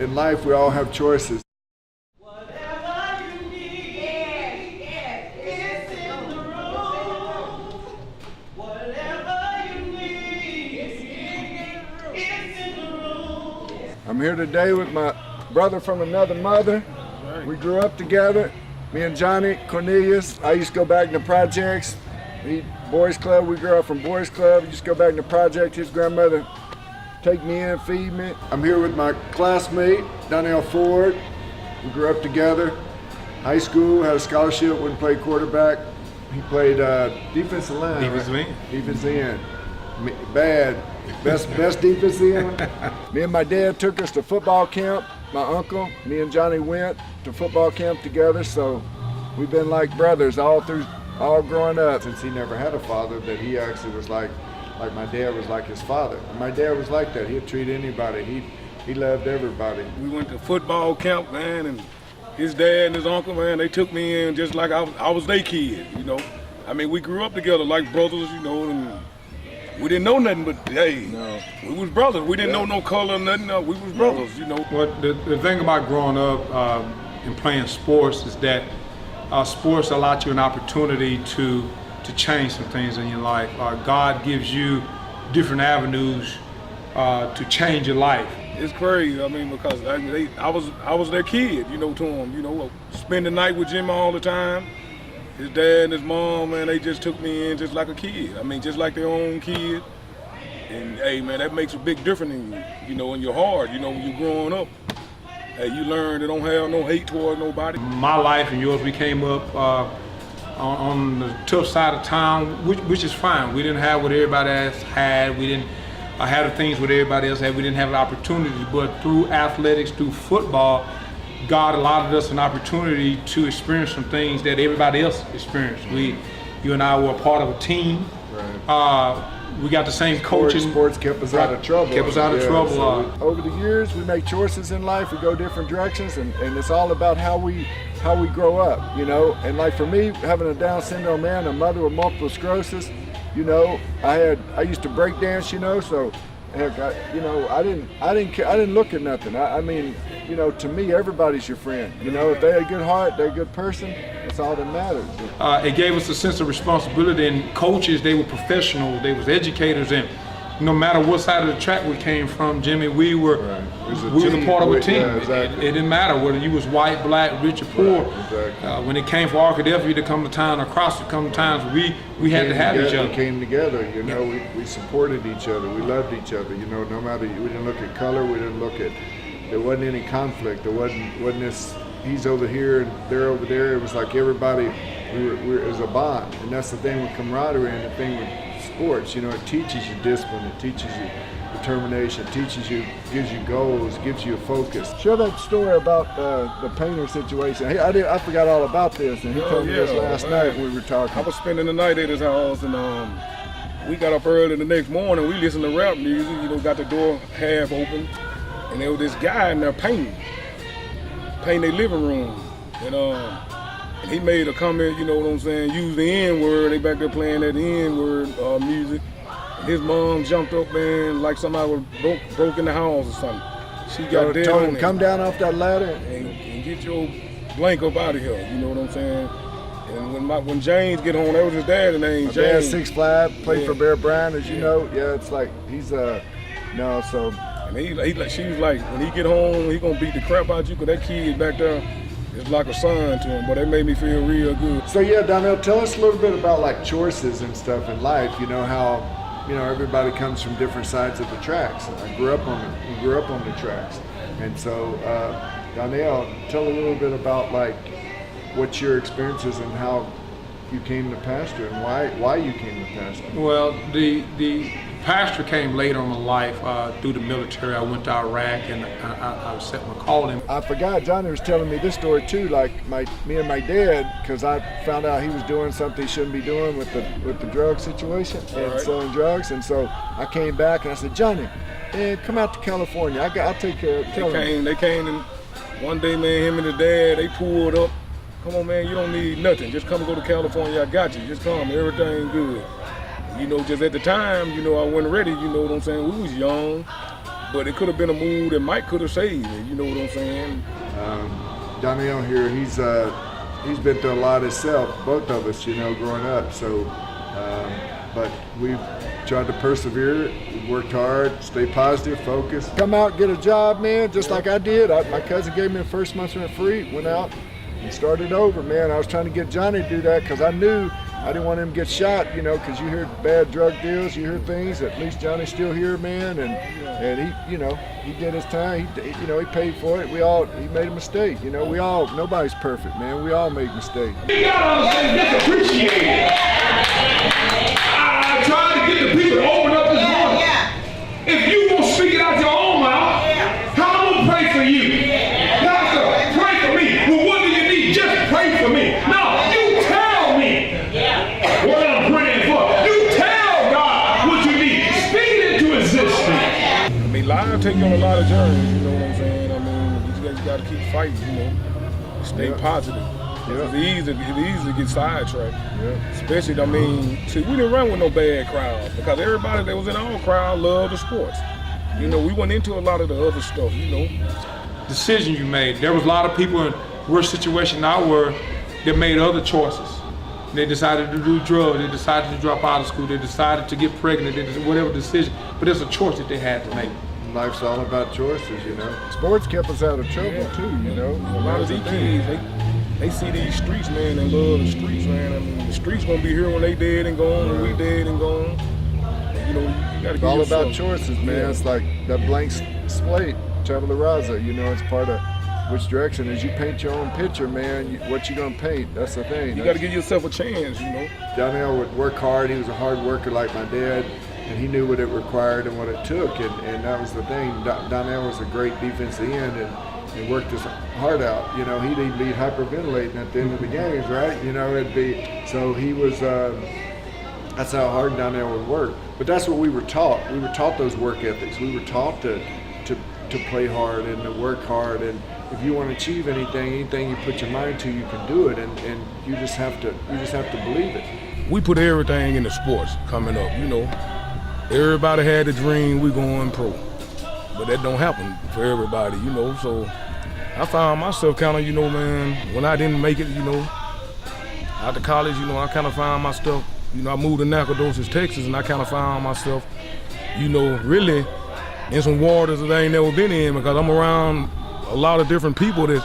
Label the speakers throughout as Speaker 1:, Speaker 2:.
Speaker 1: In life, we all have choices. I'm here today with my brother from another mother. We grew up together. Me and Johnny Cornelius. I used to go back in the projects. Boys Club, we grew up from Boys Club. We used to go back in the project. His grandmother take me in, feed me. I'm here with my classmate, Donnell Ford. We grew up together. High school, had a scholarship, wouldn't play quarterback. He played defensive line.
Speaker 2: Defensive end.
Speaker 1: Defensive end. Bad. Best defensive end. Me and my dad took us to football camp. My uncle, me and Johnny went to football camp together, so we've been like brothers all growing up. Since he never had a father, that he actually was like my dad was like his father. And my dad was like that. He'd treat anybody. He loved everybody.
Speaker 2: We went to football camp, man, and his dad and his uncle, man, they took me in just like I was their kid, you know. I mean, we grew up together like brothers, you know, and we didn't know nothing but, hey, we was brothers. We didn't know no color, nothing. We was brothers, you know.
Speaker 3: Well, the thing about growing up and playing sports is that sports allow you an opportunity to change some things in your life. God gives you different avenues to change your life.
Speaker 2: It's crazy, I mean, because I was their kid, you know, to them, you know, spend the night with Jimmy all the time. His dad and his mom, man, they just took me in just like a kid. I mean, just like their own kid. And hey, man, that makes a big difference in you, you know, in your heart, you know, when you're growing up. Hey, you learn to don't have no hate toward nobody.
Speaker 3: My life and yours, we came up on the tough side of town, which is fine. We didn't have what everybody else had. We didn't have the things what everybody else had. We didn't have an opportunity, but through athletics, through football, God allowed us an opportunity to experience some things that everybody else experienced. You and I were a part of a team. Right. We got the same coaching.
Speaker 1: Sports kept us out of trouble.
Speaker 3: Kept us out of trouble.
Speaker 1: So over the years, we make choices in life. We go different directions, and it's all about how we grow up, you know. And like for me, having a Down syndrome man, a mother with multiple sclerosis, you know, I used to break dance, you know, so heck, I didn't look at nothing. I mean, you know, to me, everybody's your friend. You know, if they had a good heart, they're a good person. That's all that matters.
Speaker 3: It gave us a sense of responsibility. And coaches, they were professionals, they was educators, and no matter what side of the track we came from, Jimmy, we were a part of a team.
Speaker 1: Yeah, exactly.
Speaker 3: It didn't matter whether you was white, black, rich, or poor.
Speaker 1: Right, exactly.
Speaker 3: When it came for Arkadelphia to come to town, or Cross to come to towns, we had to have each other.
Speaker 1: We came together, you know, we supported each other, we loved each other, you know, no matter, we didn't look at color, we didn't look at, there wasn't any conflict, there wasn't this, he's over here and they're over there. It was like everybody, it was a bond. And that's the thing with camaraderie and the thing with sports, you know, it teaches you discipline, it teaches you determination, gives you goals, gives you a focus. Share that story about the painter situation. I forgot all about this, and he told me this last night when we were talking.
Speaker 2: I was spending the night at his house, and we got up early the next morning. We listened to rap music, you know, got the door half open, and there was this guy in there painting their living room, and he made a comment, you know what I'm saying, use the N-word. They back there playing that N-word music. And his mom jumped up, man, like somebody was broke in the house or something. She got dead
Speaker 1: told
Speaker 2: on
Speaker 1: him,
Speaker 2: him.
Speaker 1: come down off that ladder
Speaker 2: and get your blank up out of here, you know what I'm saying? And when James get home, that was his dad's name, James.
Speaker 1: Dad 6'5", played for Bear Bryant, as you know. Yeah, it's like, he's no, so.
Speaker 2: And she was like, when he get home, he gonna beat the crap out you, cause that kid back there is like a son to him, but that made me feel real good.
Speaker 1: So yeah, Donnell, tell us a little bit about like choices and stuff in life, you know, how, you know, everybody comes from different sides of the tracks. We grew up on the tracks. And so, Donnell, tell a little bit about like what your experiences and how you came to pastor and why you came to pastor.
Speaker 3: Well, the pastor came later on in life through the military. I went to Iraq and I was set my calling.
Speaker 1: I forgot, Johnny was telling me this story too, like me and my dad, because I found out he was doing something he shouldn't be doing with the drug situation and selling drugs. And so I came back and I said, Johnny, man, come out to California. I'll take care of it.
Speaker 2: They came and one day, man, him and his dad, they pulled up. Come on, man, you don't need nothing. Just come and go to California. I got you. Just come. Everything good. You know, just at the time, you know, I wasn't ready. You know what I'm saying? We was young, but it could have been a move that Mike could have saved it. You know what I'm saying?
Speaker 1: Donnell here, he's been through a lot himself, both of us, you know, growing up. So, but we've tried to persevere, worked hard, stay positive, focused. Come out, get a job, man, just like I did. My cousin gave me the first month's rent free, went out and started over, man. I was trying to get Johnny to do that because I knew I didn't want him to get shot, you know, because you hear bad drug deals, you hear things. At least Johnny's still here, man, and he, you know, he did his time. He, you know, he paid for it. He made a mistake. You know, nobody's perfect, man. We all make mistakes.
Speaker 4: You gotta understand, just appreciate it. I tried to get the people to open up this morning. If you won't speak it out your own mouth, how I'm gonna pray for you? Pastor, pray for me. Well, what do you need? Just pray for me. No, you tell me what I'm praying for. You tell God what you need. Speak it into existence.
Speaker 2: I mean, life take you on a lot of journeys, you know what I'm saying? I mean, you just got to keep fighting, you know, stay positive. It's easy to get sidetracked. Especially, I mean, see, we didn't run with no bad crowd because everybody that was in our crowd loved the sports. You know, we went into a lot of the other stuff, you know.
Speaker 3: Decision you made. There was a lot of people in worse situation than I were that made other choices. They decided to do drugs, they decided to drop out of school, they decided to get pregnant, they did whatever decision, but it's a choice that they had to make.
Speaker 1: Life's all about choices, you know. Sports kept us out of trouble too, you know.
Speaker 2: A lot of these kids, they see these streets, man, and love the streets, man. I mean, the streets gonna be here when they dead and gone, when we dead and gone. You know, you gotta
Speaker 1: it's all about choices, man. It's like that blank slate, tabula rasa, you know, it's part of which direction. As you paint your own picture, man, what you gonna paint, that's the thing.
Speaker 2: You gotta give yourself a chance, you know.
Speaker 1: Donnell would work hard, he was a hard worker like my dad, and he knew what it required and what it took, and that was the thing. Donnell was a great defensive end and worked his heart out. You know, he'd even be hyperventilating at the end of the games, right? You know, so he was, that's how hard Donnell would work. But that's what we were taught. We were taught those work ethics. We were taught to play hard and to work hard, and if you want to achieve anything you put your mind to, you can do it, and you just have to believe it.
Speaker 2: We put everything in the sports coming up, you know. Everybody had a dream we going pro, but that don't happen for everybody, you know. So I found myself kind of, you know, man, when I didn't make it, you know, after college, you know, I kind of found myself, you know, I moved to Nacogdoches, Texas, and I kind of found myself, you know, really in some waters that I ain't never been in, because I'm around a lot of different people that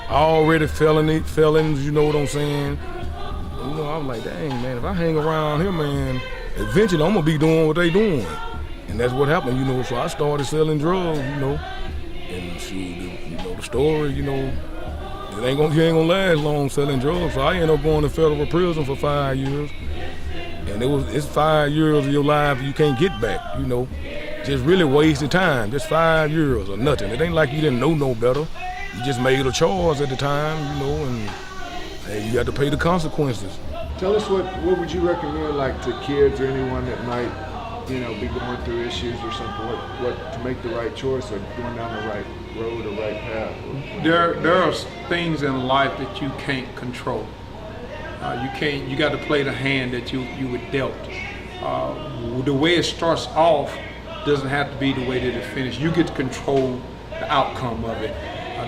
Speaker 2: already felons, you know what I'm saying? You know, I was like, dang, man, if I hang around here, man, eventually I'm gonna be doing what they doing. And that's what happened, you know, so I started selling drugs, you know. And shoot, you know, the story, you know, you ain't gonna last long selling drugs. So I ended up going to federal prison for 5 years. And it's 5 years of your life you can't get back, you know. Just really wasted time, just 5 years or nothing. It ain't like you didn't know no better. You just made a choice at the time, you know, and hey, you got to pay the consequences.
Speaker 1: Tell us what would you recommend, like, to kids or anyone that might, you know, be going through issues or something, what to make the right choice or going down the right road or right path?
Speaker 3: There are things in life that you can't control. You got to play the hand that you were dealt. The way it starts off doesn't have to be the way that it finishes. You get to control the outcome of it.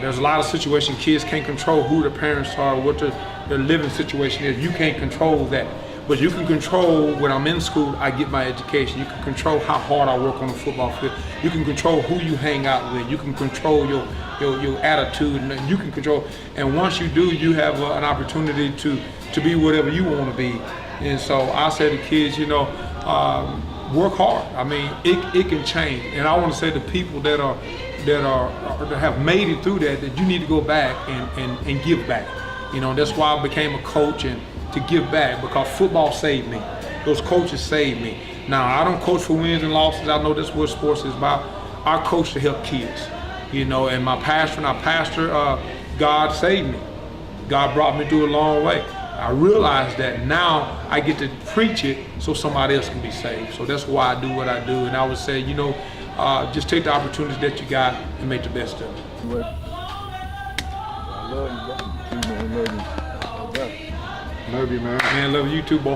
Speaker 3: There's a lot of situations kids can't control who the parents are, what their living situation is. You can't control that. But you can control when I'm in school, I get my education. You can control how hard I work on the football field. You can control who you hang out with. You can control your attitude, and you can control. And once you do, you have an opportunity to be whatever you want to be. And so I say to kids, you know, work hard. I mean, it can change. And I want to say to people that have made it through that you need to go back and give back. You know, that's why I became a coach, and to give back, because football saved me. Those coaches saved me. Now, I don't coach for wins and losses. I know that's what sports is about. I coach to help kids, you know, and my pastor, God saved me. God brought me through a long way. I realized that now I get to preach it so somebody else can be saved. So that's why I do what I do. And I would say, you know, just take the opportunities that you got and make the best of it.
Speaker 1: I love you, bro. Love you, man.
Speaker 3: Man, love you too, boy.